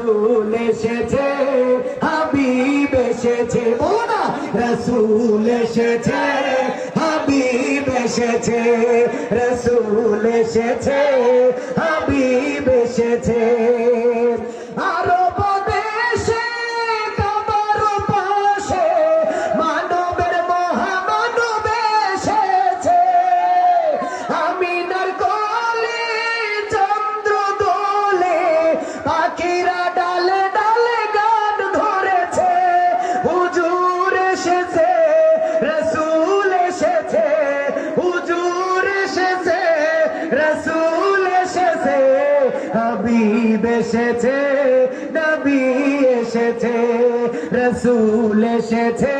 রসুল এসেছে হাবিব এসেছে বলো না রসুল এসেছে হাবিব এসেছে রসুল এসেছে হাবিব এসেছে আরব দেশে কাবার পাশে মানবের মহামানব এসেছে আমিনার কোলে চন্দ্র দোলে পাখিরা ডালে ডালে গান ধরেছে হুজুর এসেছে রসুল এসেছে হুজুর এসেছে রসুল এসেছে হাবিব এসেছে নবী এসেছে রসুল এসেছে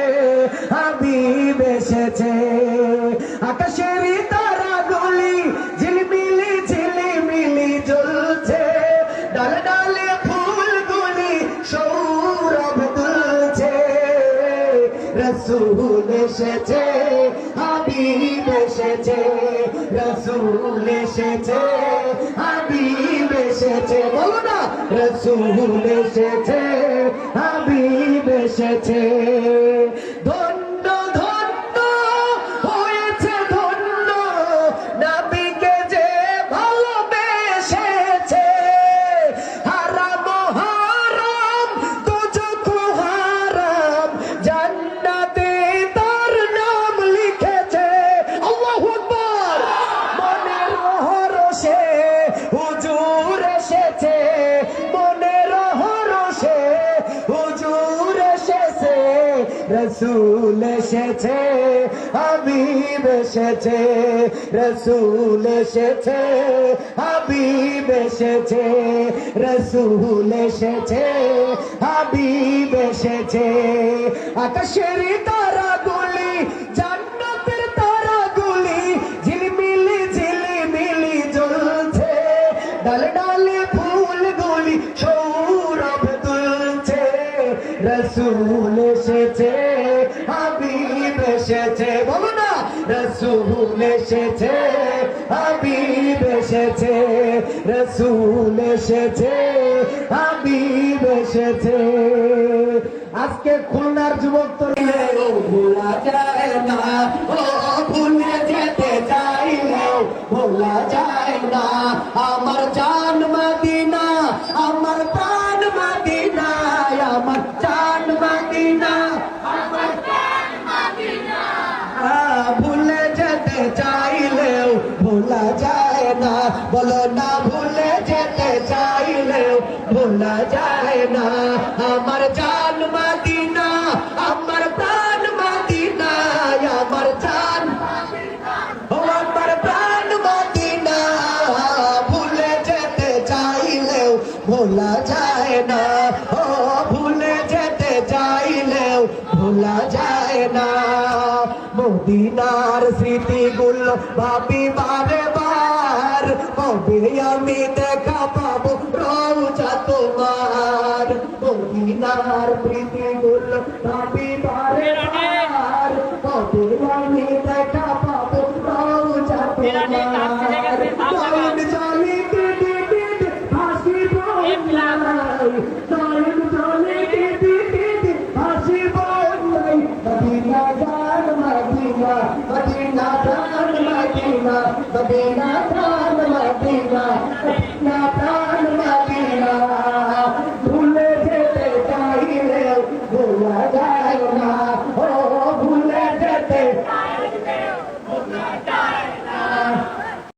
হাবিব এসেছে আকাশের তারাগুলি ঝিলমিলি ঝিলিমিলি জ্বলছে ডালে ডালে ফুলগুলি সৌরভ তুলছে রসুল এসেছে হাবিব এসেছে রসুল এসেছে হাবিব এসেছে বলো না রসুল এসেছে হাবিব এসেছে ধন্য ধন্য হয়েছে ধন্য নবীকে যে ভালোবেসেছে হারাম হারাম দুজক হারাম জান্নাতে তার নাম লিখেছে আল্লাহু আকবার মনের হরষে হুজুর এসেছে মনের হরষে হুজুর এসেছে রসুল এসেছে হাবিব এসেছে রসুল এসেছে হাবিব এসেছে রসুল এসেছে হাবিব এসেছে আকাশের তারাগুলি জান্নাতের তারাগুলি ঝিলমিলি ঝিলিমিলি জ্বলছে ডালে ডালে ফুলগুলি সৌরভ তুলছে রসুল এসেছে হাবিব এসেছে বলো না রসুল এসেছে হাবিব এসেছে রসুল এসেছে হাবিব এসেছে আজকে খুলনার যুবক তো ভোলা যায় না ও ভুলে যেতে চাইলেও ভোলা যায় না আমার জান মদিনা আমার প্রাণ মদিনা আমার জান মদিনা আমার প্রাণ মদিনা ভুলে যেতে চাইলেও ভোলা যায় না বলো না ভুলে যেতে চাইলেও ভোলা যায় না আমার জান মদিনা আমার প্রাণ মদিনা আমার জান ও আমার প্রাণ মদিনা ভুলে যেতে চাইলেও ভোলা যায় না ও ভুলে যেতে চাইলেও ভোলা যায় না মদিনার স্মৃতিগুলো ভাবি বারে বার কবে আমি দেখা পাবো রওজা তোমার মদিনার স্মৃতিগুলো ভাবি বারে বার কবে আমি দেখা পাবো রওজা তোমার চলে কেটে কেটে হাসি বলাই নয়ন চলে কেটে কেটে হাসি বলাই মদিনা জান মদিনা মদিনা প্রাণ মদিনা মদিনা প্রাণ মদিনা মদিনা প্রাণ মদিনা ভুলে যেতে চাইলেও ভোলা যায়